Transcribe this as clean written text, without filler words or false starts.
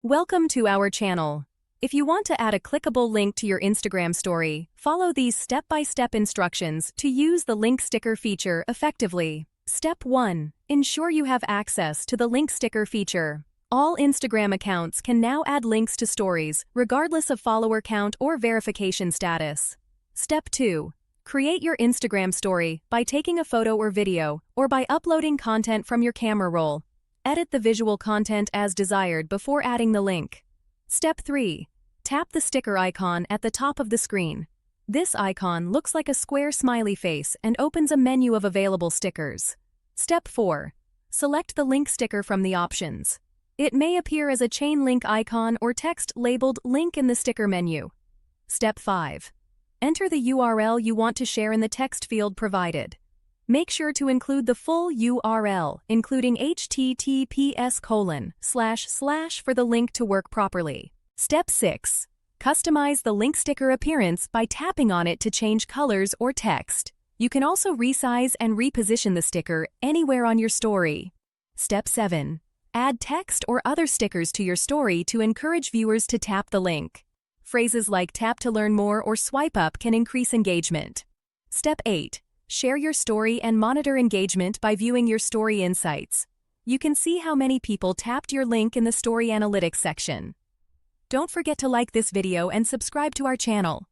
Welcome to our channel. If you want to add a clickable link to your Instagram story, follow these step-by-step instructions to use the link sticker feature effectively. Step 1. Ensure you have access to the link sticker feature. All Instagram accounts can now add links to stories, regardless of follower count or verification status. Step 2. Create your Instagram story by taking a photo or video, or by uploading content from your camera roll. Edit the visual content as desired before adding the link. Step 3. Tap the sticker icon at the top of the screen. This icon looks like a square smiley face and opens a menu of available stickers. Step 4. Select the link sticker from the options. It may appear as a chain link icon or text labeled link in the sticker menu. Step 5. Enter the URL you want to share in the text field provided. Make sure to include the full URL, including https:// for the link to work properly. Step 6. Customize the link sticker appearance by tapping on it to change colors or text. You can also resize and reposition the sticker anywhere on your story. Step 7. Add text or other stickers to your story to encourage viewers to tap the link. Phrases like tap to learn more or swipe up can increase engagement. Step 8. Share your story and monitor engagement by viewing your story insights. You can see how many people tapped your link in the story analytics section. Don't forget to like this video and subscribe to our channel.